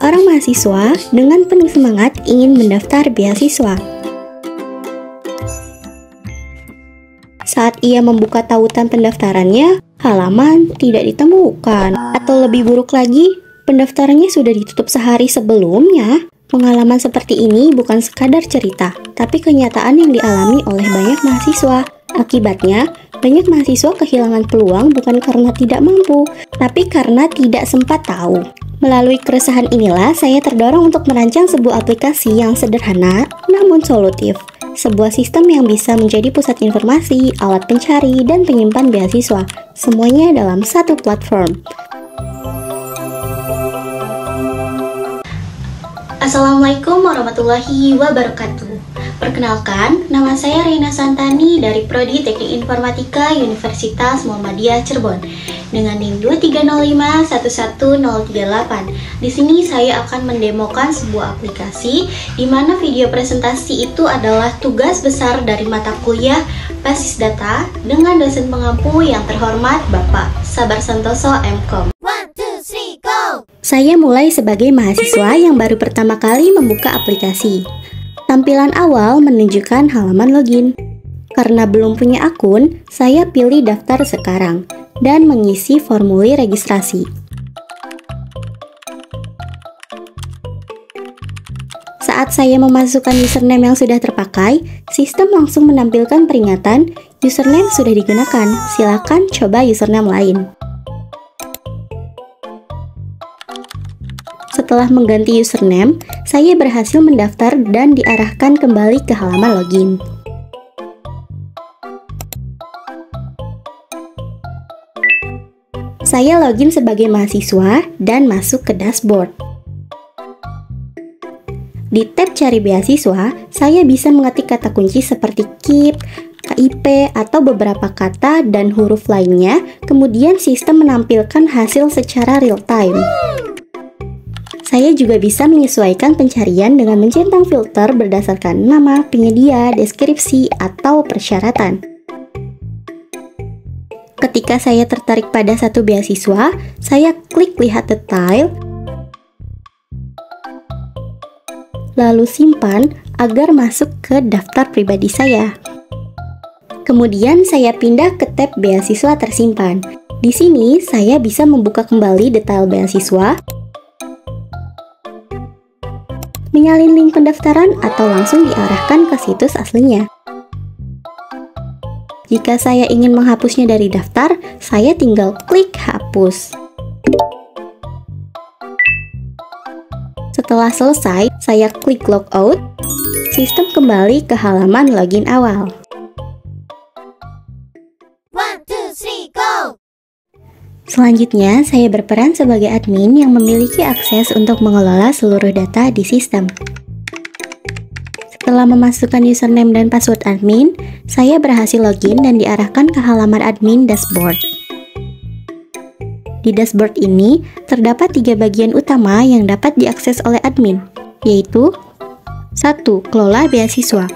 Seorang mahasiswa dengan penuh semangat ingin mendaftar beasiswa. Saat ia membuka tautan pendaftarannya, halaman tidak ditemukan. Atau lebih buruk lagi, pendaftarannya sudah ditutup sehari sebelumnya. Pengalaman seperti ini bukan sekadar cerita, tapi kenyataan yang dialami oleh banyak mahasiswa. Akibatnya, banyak mahasiswa kehilangan peluang bukan karena tidak mampu, tapi karena tidak sempat tahu. Melalui keresahan inilah, saya terdorong untuk merancang sebuah aplikasi yang sederhana namun solutif. Sebuah sistem yang bisa menjadi pusat informasi, alat pencari, dan penyimpan beasiswa. Semuanya dalam satu platform. Assalamualaikum warahmatullahi wabarakatuh. Perkenalkan, nama saya Reina Santani dari Prodi Teknik Informatika Universitas Muhammadiyah Cirebon dengan NIM 230511038. Di sini saya akan mendemokan sebuah aplikasi di mana video presentasi itu adalah tugas besar dari mata kuliah Basis Data dengan dosen pengampu yang terhormat Bapak Sabar Santoso MKom. Saya mulai sebagai mahasiswa yang baru pertama kali membuka aplikasi. Tampilan awal menunjukkan halaman login. Karena belum punya akun, saya pilih daftar sekarang dan mengisi formulir registrasi. Saat saya memasukkan username yang sudah terpakai, sistem langsung menampilkan peringatan username sudah digunakan. Silakan coba username lain. Setelah mengganti username, saya berhasil mendaftar dan diarahkan kembali ke halaman login. Saya login sebagai mahasiswa dan masuk ke dashboard. Di tab cari beasiswa, saya bisa mengetik kata kunci seperti KIP, KIP, atau beberapa kata dan huruf lainnya, kemudian sistem menampilkan hasil secara real time. Saya juga bisa menyesuaikan pencarian dengan mencentang filter berdasarkan nama, penyedia, deskripsi, atau persyaratan. Ketika saya tertarik pada satu beasiswa, saya klik lihat detail, lalu simpan agar masuk ke daftar pribadi saya. Kemudian saya pindah ke tab beasiswa tersimpan. Di sini saya bisa membuka kembali detail beasiswa, menyalin link pendaftaran, atau langsung diarahkan ke situs aslinya. Jika saya ingin menghapusnya dari daftar, saya tinggal klik hapus. Setelah selesai, saya klik logout. Sistem kembali ke halaman login awal. 1, 2, 3, go! Selanjutnya, saya berperan sebagai admin yang memiliki akses untuk mengelola seluruh data di sistem. Setelah memasukkan username dan password admin, saya berhasil login dan diarahkan ke halaman admin dashboard. Di dashboard ini, terdapat 3 bagian utama yang dapat diakses oleh admin, yaitu 1. Kelola beasiswa.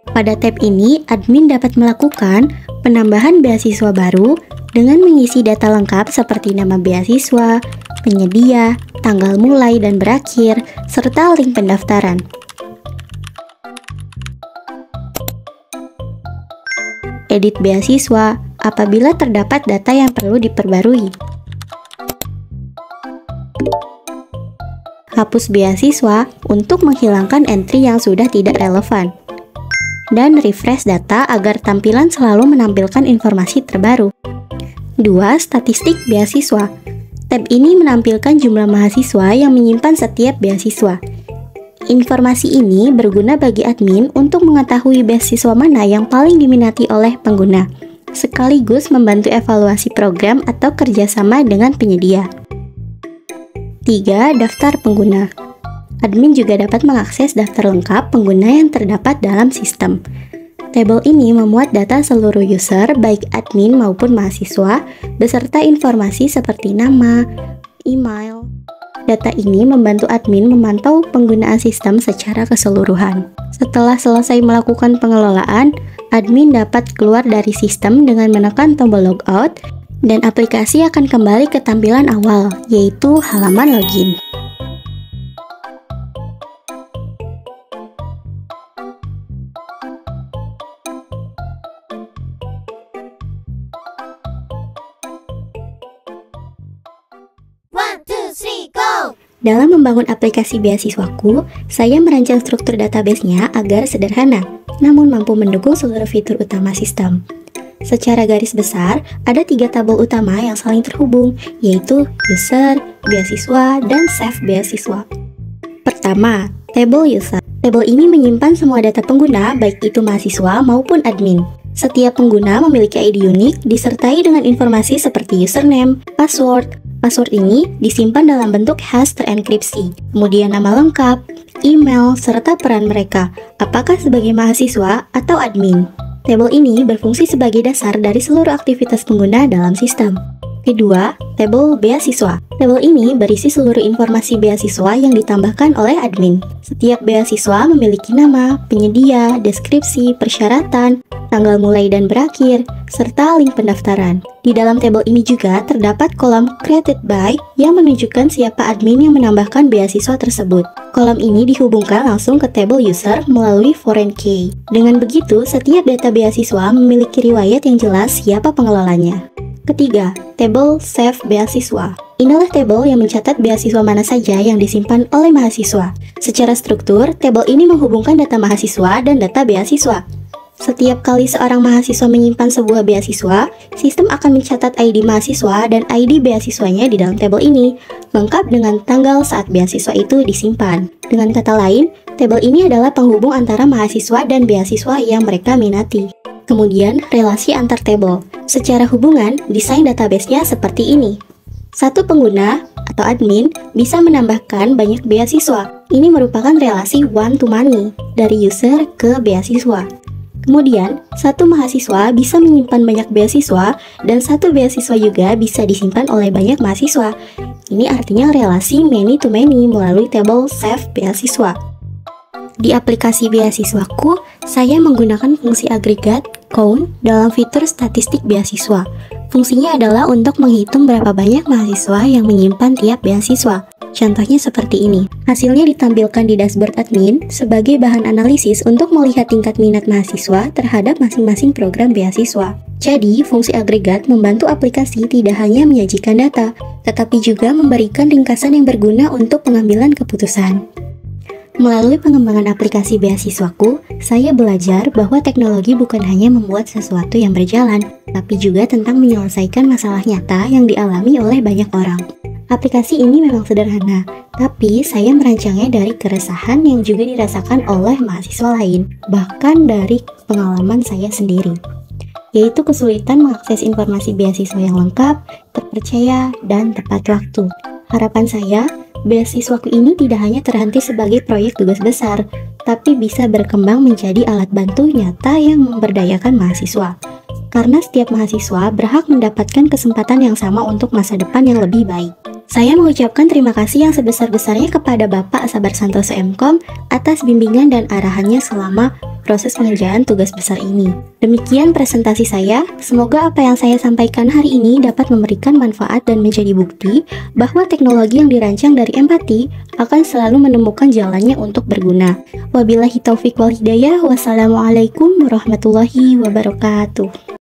Pada tab ini, admin dapat melakukan penambahan beasiswa baru dengan mengisi data lengkap seperti nama beasiswa, penyedia, tanggal mulai dan berakhir, serta link pendaftaran. Edit beasiswa apabila terdapat data yang perlu diperbarui. Hapus beasiswa untuk menghilangkan entry yang sudah tidak relevan. Dan refresh data agar tampilan selalu menampilkan informasi terbaru. 2. Statistik beasiswa. Tab ini menampilkan jumlah mahasiswa yang menyimpan setiap beasiswa. Informasi ini berguna bagi admin untuk mengetahui beasiswa mana yang paling diminati oleh pengguna, sekaligus membantu evaluasi program atau kerjasama dengan penyedia. 3. Daftar pengguna. Admin juga dapat mengakses daftar lengkap pengguna yang terdapat dalam sistem. Tabel ini memuat data seluruh user, baik admin maupun mahasiswa, beserta informasi seperti nama, email. Data ini membantu admin memantau penggunaan sistem secara keseluruhan. Setelah selesai melakukan pengelolaan, admin dapat keluar dari sistem dengan menekan tombol logout, dan aplikasi akan kembali ke tampilan awal, yaitu halaman login. Dalam membangun aplikasi beasiswaku, saya merancang struktur database-nya agar sederhana, namun mampu mendukung seluruh fitur utama sistem. Secara garis besar, ada 3 tabel utama yang saling terhubung, yaitu user, beasiswa, dan save beasiswa. Pertama, tabel user. Tabel ini menyimpan semua data pengguna, baik itu mahasiswa maupun admin. Setiap pengguna memiliki ID unik disertai dengan informasi seperti username, password. Password ini disimpan dalam bentuk hash terenkripsi, kemudian nama lengkap, email, serta peran mereka, apakah sebagai mahasiswa atau admin. Tabel ini berfungsi sebagai dasar dari seluruh aktivitas pengguna dalam sistem. Kedua, tabel beasiswa. Tabel ini berisi seluruh informasi beasiswa yang ditambahkan oleh admin. Setiap beasiswa memiliki nama, penyedia, deskripsi, persyaratan, tanggal mulai dan berakhir, serta link pendaftaran. Di dalam tabel ini juga terdapat kolom created by yang menunjukkan siapa admin yang menambahkan beasiswa tersebut. Kolom ini dihubungkan langsung ke tabel user melalui foreign key. Dengan begitu, setiap data beasiswa memiliki riwayat yang jelas siapa pengelolanya. Ketiga, tabel save beasiswa. Inilah tabel yang mencatat beasiswa mana saja yang disimpan oleh mahasiswa. Secara struktur, tabel ini menghubungkan data mahasiswa dan data beasiswa. Setiap kali seorang mahasiswa menyimpan sebuah beasiswa, sistem akan mencatat ID mahasiswa dan ID beasiswanya di dalam tabel ini, lengkap dengan tanggal saat beasiswa itu disimpan. Dengan kata lain, tabel ini adalah penghubung antara mahasiswa dan beasiswa yang mereka minati. Kemudian, relasi antar tabel. Secara hubungan, desain database-nya seperti ini. Satu pengguna atau admin bisa menambahkan banyak beasiswa. Ini merupakan relasi one-to-many dari user ke beasiswa. Kemudian, satu mahasiswa bisa menyimpan banyak beasiswa dan satu beasiswa juga bisa disimpan oleh banyak mahasiswa. Ini artinya relasi many-to-many melalui tabel save beasiswa. Di aplikasi beasiswaku, saya menggunakan fungsi agregat count dalam fitur statistik beasiswa. Fungsinya adalah untuk menghitung berapa banyak mahasiswa yang menyimpan tiap beasiswa. Contohnya seperti ini. Hasilnya ditampilkan di dashboard admin sebagai bahan analisis untuk melihat tingkat minat mahasiswa terhadap masing-masing program beasiswa. Jadi, fungsi agregat membantu aplikasi tidak hanya menyajikan data, tetapi juga memberikan ringkasan yang berguna untuk pengambilan keputusan. Melalui pengembangan aplikasi beasiswaku, saya belajar bahwa teknologi bukan hanya membuat sesuatu yang berjalan, tapi juga tentang menyelesaikan masalah nyata yang dialami oleh banyak orang. Aplikasi ini memang sederhana, tapi saya merancangnya dari keresahan yang juga dirasakan oleh mahasiswa lain, bahkan dari pengalaman saya sendiri, yaitu kesulitan mengakses informasi beasiswa yang lengkap, terpercaya, dan tepat waktu. Harapan saya, beasiswaku ini tidak hanya terhenti sebagai proyek tugas besar, tapi bisa berkembang menjadi alat bantu nyata yang memberdayakan mahasiswa. Karena setiap mahasiswa berhak mendapatkan kesempatan yang sama untuk masa depan yang lebih baik. Saya mengucapkan terima kasih yang sebesar-besarnya kepada Bapak Sabar Santoso MKOM atas bimbingan dan arahannya selama proses pengerjaan tugas besar ini. Demikian presentasi saya, semoga apa yang saya sampaikan hari ini dapat memberikan manfaat dan menjadi bukti bahwa teknologi yang dirancang dari empati akan selalu menemukan jalannya untuk berguna. Wabillahi taufiq wal hidayah, wassalamualaikum warahmatullahi wabarakatuh.